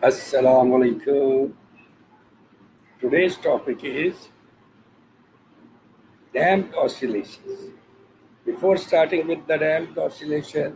Assalamu alaikum. Today's topic is damped oscillations. Before starting with the damped oscillation,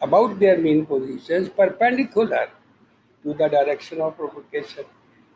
about their mean positions perpendicular to the direction of propagation.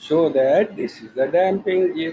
So that this is the damping GIF.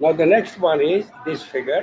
Now the next one is this figure.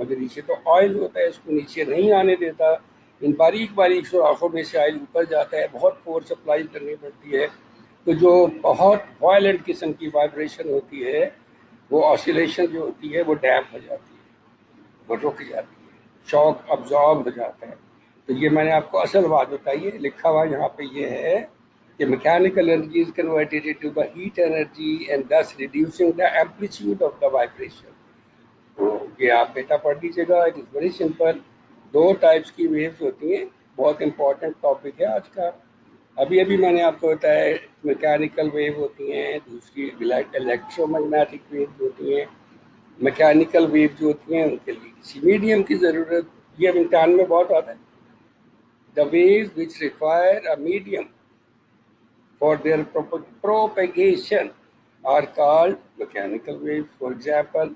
مگر نیچے تو oil ہوتا ہے، اس کو نیچے نہیں آنے دیتا، ان باریک باریک سوراخوں میں سے آئل اوپر جاتا ہے، بہت فورس اپلائی کرنی پڑتی ہے، تو جو بہت وائلنٹ قسم کی وائبریشن ہوتی ہے، وہ آسیلیشن جو ہوتی ہے وہ ڈیمپ ہو جاتی ہے، وہ رک جاتی ہے، شاک ابزارب ہو جاتا ہے۔ تو یہ میں نے آپ کو اصل بات بتائی ہے، لکھا ہوا یہاں پہ یہ ہے کہ mechanical energy is converted into the heat energy and thus reducing the amplitude of the vibration۔ تو یہ آپ بیٹا پڑھ لیجیے گا، اٹ از ویری سمپل۔ دو ٹائپس کی ویوز ہوتی ہیں، بہت امپورٹنٹ ٹاپک ہے آج کا۔ ابھی میں نے آپ کو بتایا میکینیکل ویو ہوتی ہیں، دوسری الیکٹرو میگنیٹک ویو ہوتی ہیں۔ میکینیکل ویو جو ہوتی ہیں ان کے لیے کسی میڈیم کی ضرورت، یہ اب امتحان میں بہت آتا ہے۔ دا views which require a medium for their propagation are called mechanical waves۔ For example،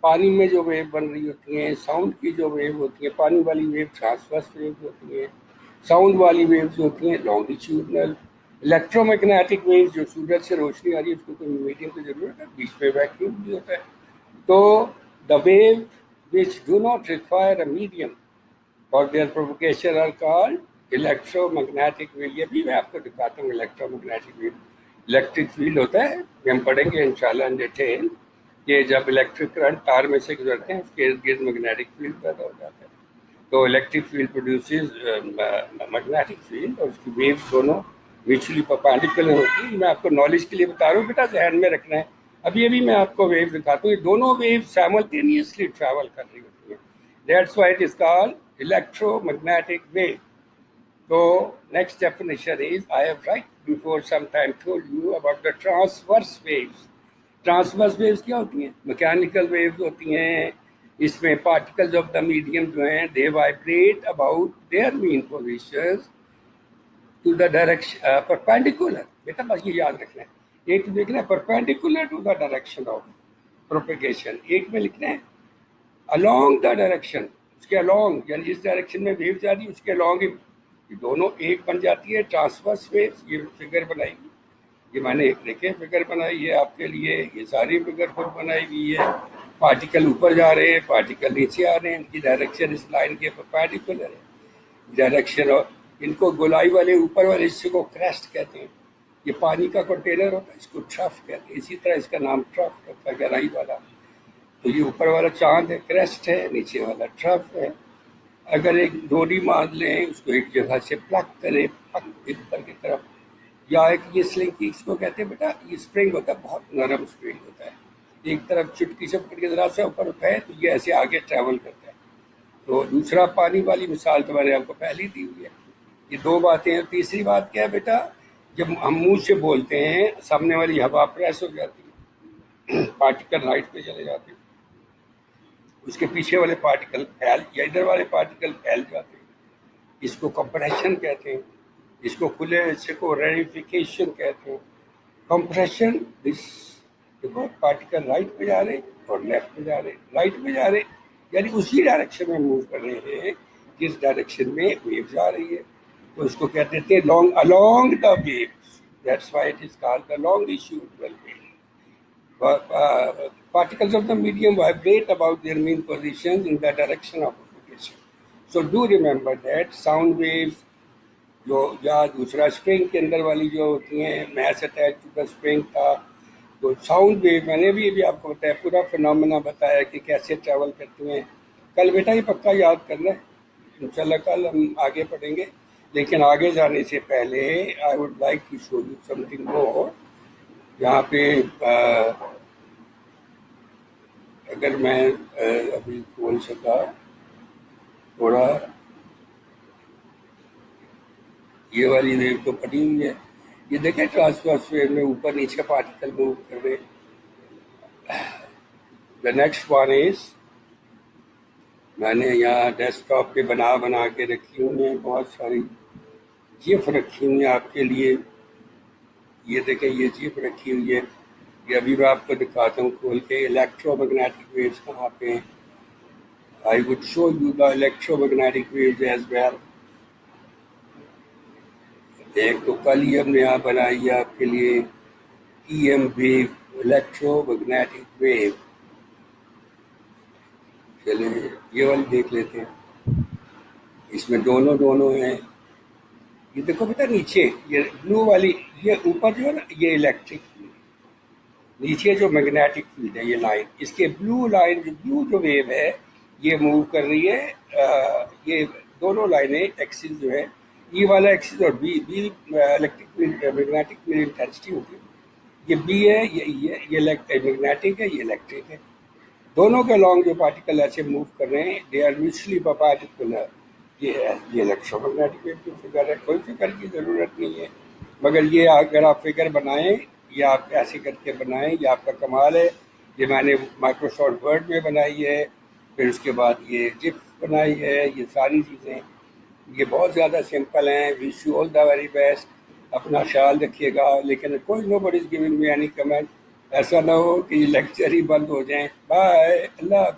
پانی میں جو ویو بن رہی ہوتی ہیں، ساؤنڈ کی جو ویو ہوتی ہیں، پانی والی ویو ٹرانسورس ویو ہوتی ہیں، ساؤنڈ والی ویوز ہوتی ہیں لانگیٹیوڈنل۔ الیکٹرو میگنیٹک ویوز جو سورج سے روشنی آ رہی ہے اس کو کوئی میڈیم کی ضرورت ہے، بیچ میں ویکیوم بھی ہوتا ہے۔ تو the wave which do not require a medium for their propagation are called electromagnetic wave۔ یہ بھی میں آپ کو دکھاتا ہوں electromagnetic wave. Electric field ہوتا ہے، یہ ہم پڑھیں گے انشاءاللہ ان ڈیٹیل، کہ جب الیکٹرک کرنٹ تار میں سے گزرتے ہیں اس کے ارد گرد میگنیٹک فیلڈ پیدا ہو جاتا ہے، تو electric field produces magnetic field, اور اس کی ویوز دونوں میوچلی پرپینڈیکولر ہوتی ہیں۔ میں آپ کو نالج کے لیے بتا رہا ہوں، بیٹا ذہن میں رکھنا ہے۔ ابھی میں آپ کو ویو دکھاتا ہوں، یہ دونوں ویو سائملٹینیسلی ٹریول کر رہی ہوتی ہیں، that's why it is called electromagnetic wave. تو next definition is I have write before some time told you about the transverse waves. Transverse waves کیا ہوتی ہیں؟ میکینیکل ویوز ہوتی ہیں، اس میں پارٹیکلز آف دا میڈیم جو ہیں they vibrate about their mean positions to the direction perpendicular. بیٹا بس یہ یاد رکھنا ہے، ایک لکھنا ہے perpendicular to the direction of propagation, ایک میں لکھنا ہے along دا ڈائریکشن، اس کے along یعنی جس ڈائریکشن میں ویو جا رہی ہے اس کے along، یہ دونوں ایک بن جاتی ہے ٹرانسورس ویوز۔ یہ فگر بنائی گئی، یہ میں نے ایک دیکھے فگر بنائی ہے آپ کے لیے، یہ ساری فگر خود بنائی ہوئی ہے۔ پارٹیکل اوپر جا رہے ہیں، پارٹیکل نیچے آ رہے ہیں، ان کی ڈائریکشن اس لائن کے پرپینڈیکولر ہے ڈائریکشن، اور ان کو گولائی والے اوپر والے حصے کو کریسٹ کہتے ہیں۔ یہ پانی کا کنٹینر ہوتا ہے، اس کو ٹرف کہتے ہیں، اسی طرح اس کا نام ٹرف رکھا ہے، گہرائی والا۔ تو یہ اوپر والا چاند ہے، کریسٹ ہے، نیچے والا ٹرف ہے۔ اگر ایک ڈوری باندھ لیں، اس کو ایک جگہ سے پلک کریں، پک اوپر کی طرف، یا ایک یہ سلنگ کی اس کو کہتے ہیں بیٹا، یہ اسپرنگ ہوتا ہے، بہت نرم اسپرنگ ہوتا ہے، ایک طرف چٹکی سے پکڑ کے ذرا سے اوپر اٹھائے تو یہ ایسے آگے ٹریول کرتا ہے۔ تو دوسرا پانی والی مثال تو میں نے آپ کو پہلے دی ہوئی ہے۔ یہ دو باتیں ہیں۔ تیسری بات کیا ہے بیٹا، جب ہم منہ سے بولتے ہیں سامنے والی ہوا پریس ہو جاتی ہے، پارٹیکل رائٹ پہ چلے جاتے ہیں، اس کے پیچھے والے پارٹیکل پھیل یا ادھر والے پارٹیکل پھیل جاتے ہیں، اس کو کمپریشن کہتے ہیں، اس کو کھلے حصے کو ریریفیکیشن کہتے ہیں۔ کمپریشن، دیکھو پارٹیکل رائٹ پہ جا رہے اور لیفٹ پہ جا رہے، رائٹ پہ جا رہے یعنی اسی ڈائریکشن میں موو کر رہے ہیں جس ڈائریکشن میں ویو جا رہی ہے، تو اس کو کہتے ہیں long along the waves، that's why it is called the longitudinal wave۔ Particles of the medium vibrate about their mean positions in the direction of propagation۔ So do remember that sound waves جو یا دوسرا spring کے اندر والی جو ہوتی ہیں، mass attach to the spring تھا، تو ساؤنڈ ویو میں نے بھی آپ کو بتایا، پورا فنامنا بتایا کہ کیسے ٹریول کرتی ہیں۔ کل بیٹا یہ پکا یاد کرنا ہے، انشاءاللہ کل ہم آگے پڑھیں گے، لیکن آگے جانے سے پہلے I would like to show you something more. یہاں پہ اگر میں ابھی کھول سکا تھوڑا، یہ والی ویو تو پڑی ہوئی ہے، یہ دیکھیں ٹرانسورس ویو میں اوپر نیچے پارٹیکل موو کر رہے۔ دا نیکسٹ ون از، میں نے یہاں ڈیسک ٹاپ پہ بنا کے رکھی ہوئی ہیں، بہت ساری جیف رکھی ہوئی ہیں آپ کے لیے۔ یہ دیکھیں یہ جیف رکھی ہوئی ہے، یہ ابھی میں آپ کو دکھاتا ہوں کھول کے۔ الیکٹرو میگنیٹک ویوز کہاں پہ ہیں؟ I would show you the electromagnetic waves as well. ایک تو کل ہی ہم نے یہاں بنائی ہے آپ کے لیے E M wave, electromagnetic wave. چلیں یہ والی دیکھ لیتے ہیں. اس میں دونوں ہیں. یہ دیکھو بیٹا نیچے یہ بلو والی، یہ اوپر جو ہے نا یہ الیکٹرک فیلڈ، نیچے جو میگنیٹک فیلڈ ہے یہ لائن، اس کے بلو لائن بلو جو ویو ہے یہ موو کر رہی ہے. یہ دونوں لائنیں ایکسس جو ہے، ای والا ایکسس اور B electric field magnetic field intensity ہوگی. یہ بی ہے، یہ ای ہے، یہ میگنیٹک ہے، یہ الیکٹرک ہے. دونوں کے لانگ جو پارٹیکل ایسے موو کر رہے ہیں دے آر میوچلی پرپینڈیکولر. یہ الیکٹرو میگنیٹک ویو کی فگر ہے، کوئی فگر کی ضرورت نہیں ہے. مگر یہ اگر آپ فگر بنائیں یا آپ ایسے کر کے بنائیں یہ آپ کا کمال ہے. یہ میں نے مائکروسافٹ ورڈ میں بنائی ہے، پھر اس کے بعد یہ جف بنائی ہے. یہ ساری چیزیں یہ بہت زیادہ سمپل ہیں. Wish you all the very best. اپنا خیال رکھیے گا. لیکن کوئی nobody is giving me any comment. ایسا نہ ہو کہ یہ لیکچر ہی بند ہو جائیں. بائے، اللہ حافظ.